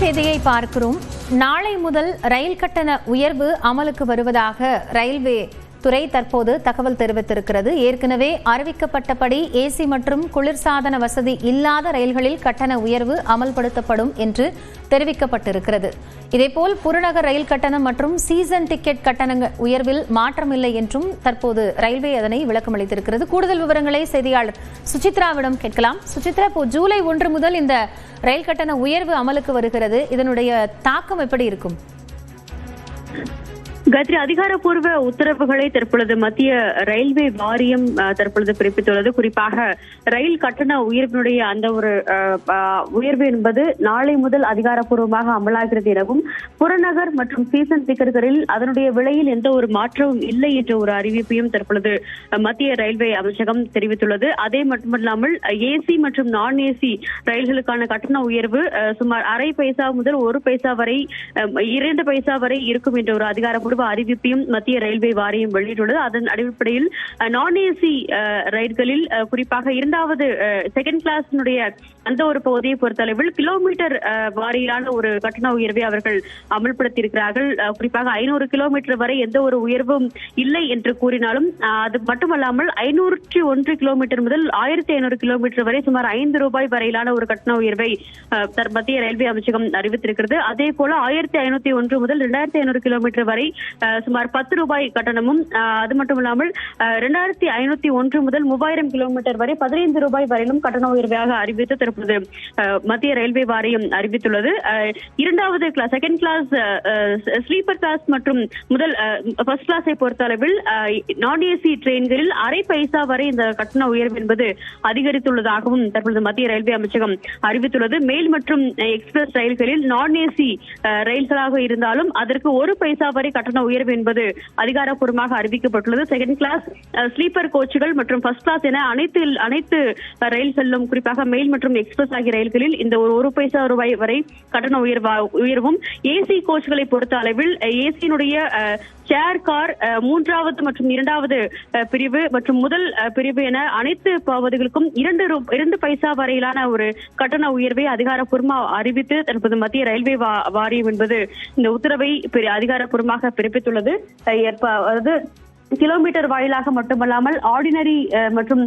செய்தியை பார்க்கிறோம். நாளை முதல் ரயில் கட்டண உயர்வு அமலுக்கு வருவதாக ரயில்வே துறை தற்போது தகவல் தெரிவித்திருக்கிறது. ஏற்கனவே அறிவிக்கப்பட்டபடி ஏசி மற்றும் குளிர்சாதன வசதி இல்லாத ரயில்களில் கட்டண உயர்வு அமல்படுத்தப்படும் என்று தெரிவிக்கப்பட்டிருக்கிறது. இதேபோல் புறநகர் ரயில் கட்டணம் மற்றும் சீசன் டிக்கெட் கட்டண உயர்வில் மாற்றமில்லை என்றும் தற்போது ரயில்வே அதனை விளக்கமளித்திருக்கிறது. கூடுதல் விவரங்களை செய்தியாளர் சுசித்ராவிடம் கேட்கலாம். சுசித்ரா, இப்போ ஜூலை 1 முதல் இந்த ரயில் கட்டண உயர்வு அமலுக்கு வருகிறது. இதனுடைய தாக்கம் எப்படி இருக்கும்? காயத்ரி, அதிகாரப்பூர்வ உத்தரவுகளை தற்பொழுது மத்திய ரயில்வே வாரியம் தற்பொழுது பிறப்பித்துள்ளது. குறிப்பாக ரயில் கட்டண உயர்வினுடைய அந்த ஒரு உயர்வு என்பது நாளை முதல் அதிகாரப்பூர்வமாக அமலாகிறது எனவும், புறநகர் மற்றும் சீசன் டிக்கெட்டுகளில் அதனுடைய விலையில் எந்த ஒரு மாற்றமும் இல்லை என்ற ஒரு அறிவிப்பையும் தற்பொழுது மத்திய ரயில்வே அமைச்சகம் தெரிவித்துள்ளது. அதே மட்டுமல்லாமல் ஏசி மற்றும் நான் ஏசி ரயில்களுக்கான கட்டண உயர்வு சுமார் அரை பைசா முதல் 1 பைசா வரை 2 பைசா வரை இருக்கும் என்ற ஒரு அதிகாரப்பூர்வ அறிவிப்பையும் மத்திய ரயில்வே வாரியம் வெளியிட்டுள்ளது. அதன் அடிப்படையில் நான் ஏசி ரயில்களில் குறிப்பாக இரண்டாவது செகண்ட் கிளாஸினுடைய அந்த ஒரு பகுதியை பொறுத்தளவில் கிலோமீட்டர் வாரியிலான ஒரு கட்டண உயர்வை அவர்கள் அமல்படுத்தியிருக்கிறார்கள். குறிப்பாக 500 கிலோமீட்டர் வரை எந்த ஒரு உயர்வும் இல்லை என்று கூறினாலும், அது மட்டுமல்லாமல் 501 கிலோமீட்டர் முதல் 1500 கிலோமீட்டர் வரை சுமார் ₹5 வரையிலான ஒரு கட்டண உயர்வை மத்திய ரயில்வே அமைச்சகம் அறிவித்திருக்கிறது. அதே போல 1501 முதல் 2500 கிலோமீட்டர் வரை சுமார் ₹10 கட்டணமும், அது மட்டுமில்லாமல் 2501 முதல் 3000 கிலோமீட்டர் வரை ₹15 வரையிலும் கட்டண உயர்வாக அறிவித்து தற்போது மத்திய ரயில்வே வாரியம் அறிவித்துள்ளது. இரண்டாவது class, second class, sleeper class மற்றும் முதல் ஃபர்ஸ்ட் கிளாஸை பொறுத்தளவில் நான் ஏசி ட்ரெயின்களில் அரை பைசா வரை இந்த கட்டண உயர்வு என்பது அதிகரித்துள்ளதாகவும் தற்பொழுது மத்திய ரயில்வே அமைச்சகம் அறிவித்துள்ளது. மேல் மற்றும் எக்ஸ்பிரஸ் ரயில்களில் நான் ஏசி ரயில்களாக இருந்தாலும் அதற்கு 1 பைசா வரை கட்டண உயர்வு என்பது அதிகாரப்பூர்வமாக அறிவிக்கப்பட்டுள்ளது. செகண்ட் கிளாஸ், ஸ்லீப்பர் கோச்சுகள் மற்றும் ஃபர்ஸ்ட் கிளாஸ் என அனைத்து ரயில்களிலும், குறிப்பாக மெயில் மற்றும் எக்ஸ்பிரஸ் ஆகிய ரயில்களில் இந்த 1 பைசா வரை கட்டண உயர்வும், ஏசி கோச்சுகளை பொறுத்த அளவில் ஏசியினுடைய சேர் கார் 3வது மற்றும் 2வது பிரிவு மற்றும் முதல் பிரிவு என அனைத்து பகுதிகளுக்கும் 2 பைசா வரையிலான ஒரு கட்டண உயர்வை அதிகாரப்பூர்வமாக அறிவித்து தற்போது மத்திய ரயில்வே வாரியம் என்பது இந்த உத்தரவை அதிகாரப்பூர்வமாக பிறப்பித்துள்ளது. அதாவது கிலோமீட்டர் வாயிலாக மட்டுமல்லாமல் ஆர்டினரி மற்றும்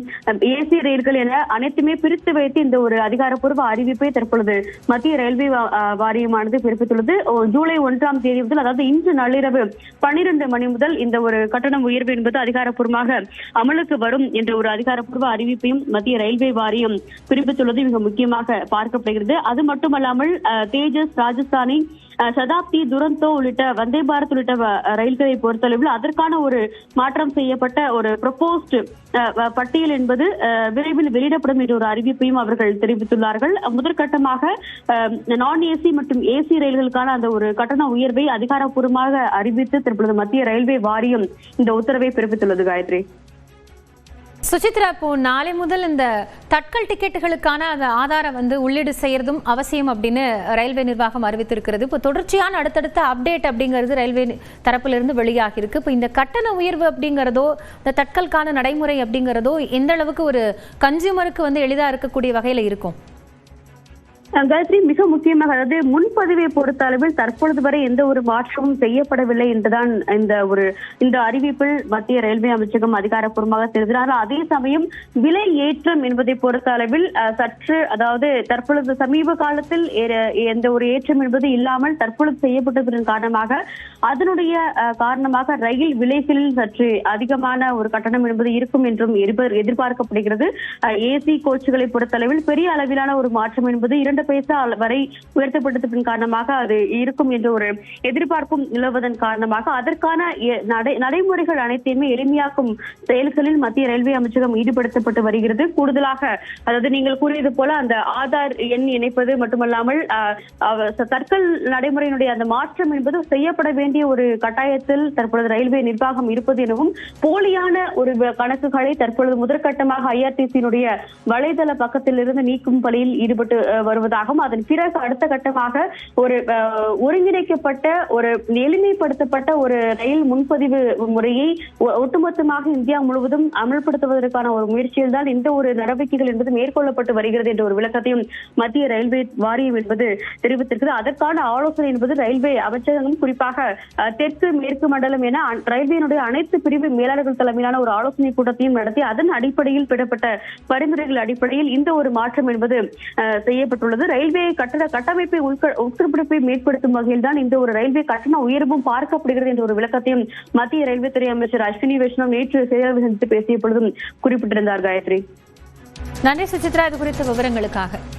ஏசி ரயில்கள் என அனைத்துமே பிரித்து வைத்து இந்த ஒரு அதிகாரப்பூர்வ அறிவிப்பை தற்பொழுது மத்திய ரயில்வே வாரியமானது பிறப்பித்துள்ளது. ஜூலை 1ஆம் தேதி முதல், அதாவது இன்று நள்ளிரவு 12 மணி முதல் இந்த ஒரு கட்டண உயர்வு என்பது அதிகாரப்பூர்வமாக அமலுக்கு வரும் என்ற ஒரு அதிகாரப்பூர்வ அறிவிப்பையும் மத்திய ரயில்வே வாரியம் பிறப்பித்துள்ளது மிக முக்கியமாக பார்க்கப்படுகிறது. அது மட்டுமல்லாமல் தேஜஸ், ராஜஸ்தானி, சதாப்தி, துரந்தோ உள்ளிட்ட வந்தே பாரத் உள்ளிட்ட ரயில்களை பொறுத்தளவில் அதற்கான ஒரு மாற்றம் செய்யப்பட்ட ஒரு ப்ரொபோஸ்ட் பட்டியல் என்பது விரைவில் வெளியிடப்படும் என்ற ஒரு அறிவிப்பையும் அவர்கள் தெரிவித்துள்ளார்கள். முதற்கட்டமாக நான் ஏசி மற்றும் ஏசி ரயில்களுக்கான அந்த ஒரு கட்டண உயர்வை அதிகாரப்பூர்வமாக அறிவித்து தற்பொழுது மத்திய ரயில்வே வாரியம் இந்த உத்தரவை பிறப்பித்துள்ளது. காயத்ரி, சுசித்ரா, இப்போ நாளை முதல் இந்த தட்கல் டிக்கெட்டுகளுக்கான அந்த ஆதாரம் உள்ளீடு செய்யறதும் அவசியம் அப்படின்னு ரயில்வே நிர்வாகம் அறிவித்திருக்கிறது. இப்போ தொடர்ச்சியான அடுத்தடுத்த அப்டேட் அப்படிங்கிறது ரயில்வே தரப்பிலிருந்து வெளியாகி இருக்கு. இப்போ இந்த கட்டண உயர்வு அப்படிங்கிறதோ, இந்த தட்கலுக்கான நடைமுறை அப்படிங்கிறதோ எந்த அளவுக்கு ஒரு கன்சியூமருக்கு எளிதா இருக்கக்கூடிய வகையில இருக்கும்? காயத்ரி, மிக முக்கியமாக, அதாவது முன்பதிவை பொறுத்த அளவில் தற்பொழுது வரை எந்த ஒரு மாற்றமும் செய்யப்படவில்லை என்றுதான் இந்த அறிவிப்பில் மத்திய ரயில்வே அமைச்சகம் அதிகாரப்பூர்வமாக தெரிவித்தார். அதே சமயம் விலை ஏற்றம் என்பதை பொறுத்த அளவில் சற்று, அதாவது தற்பொழுது சமீப காலத்தில் எந்த ஒரு ஏற்றம் என்பது இல்லாமல் தற்பொழுது செய்யப்பட்டதன் காரணமாக ரயில் விலைகளில் சற்று அதிகமான ஒரு கட்டணம் என்பது இருக்கும் என்றும் எதிர்பார்க்கப்படுகிறது. ஏசி கோச்சுகளை பொறுத்தளவில் பெரிய அளவிலான ஒரு மாற்றம் என்பது 2 பைசா வரை உயர்த்தப்பட்டதன் காரணமாக அது இருக்கும் என்ற ஒரு எதிர்பார்ப்பும் நிலவுவதன் காரணமாக அதற்கான நடைமுறைகள் அனைத்தையுமே எளிமையாக்கும் செயல்களில் மத்திய ரயில்வே அமைச்சகம் ஈடுபடுத்தப்பட்டு வருகிறது. கூடுதலாக, அதாவது நீங்கள் கூறியது போல அந்த ஆதார் எண் இணைப்பது மட்டுமல்லாமல் தட்கல் நடைமுறையினுடைய அந்த மாற்றம் என்பது செய்யப்பட வேண்டிய ஒரு கட்டாயத்தில் தற்பொழுது ரயில்வே நிர்வாகம் இருப்பது எனவும், போலியான ஒரு கணக்குகளை தற்பொழுது முதற்கட்டமாக IRTC வலைதள பக்கத்தில் இருந்து நீக்கும் பணியில் ஈடுபட்டு வருவதாக செய்யப்பட்டதாகவும் அதன் பிறகு அடுத்த கட்டமாக ஒரு ஒருங்கிணைக்கப்பட்ட ஒரு எளிமைப்படுத்தப்பட்ட ஒரு ரயில் முன்பதிவு முறையை ஒட்டுமொத்தமாக இந்தியா முழுவதும் அமல்படுத்துவதற்கான ஒரு முயற்சியில் தான் இந்த ஒரு நடவடிக்கைகள் என்பது மேற்கொள்ளப்பட்டு வருகிறது என்ற ஒரு விளக்கத்தையும் மத்திய ரயில்வே வாரியம் என்பது தெரிவித்திருக்கிறது. அதற்கான ஆலோசனை என்பது ரயில்வே அமைச்சகம் குறிப்பாக தெற்கு மேற்கு மண்டலம் என ரயில்வேனுடைய அனைத்து பிரிவு மேலாளர்கள் தலைமையிலான ஒரு ஆலோசனை கூட்டத்தையும் நடத்தி அதன் அடிப்படையில் பெறப்பட்ட பரிந்துரைகள் அடிப்படையில் இந்த ஒரு மாற்றம் என்பது செய்யப்பட்டுள்ளது. ரயில்வே கட்டமைப்பை உட்கட்டமைப்பை மேம்படுத்தும் வகையில் தான் இந்த ஒரு ரயில்வே கட்டண உயர்வும் பார்க்கப்படுகிறது என்ற ஒரு விளக்கத்தையும் மத்திய ரயில்வே துறை அமைச்சர் அஸ்வினி வைஷ்ணவ் நேற்று செய்தியாளர்கள் சந்தித்து பேசிய பொழுதும் குறிப்பிட்டிருந்தார். காயத்ரி, நன்றி சுசித்ரா, இது குறித்த விவரங்களுக்காக.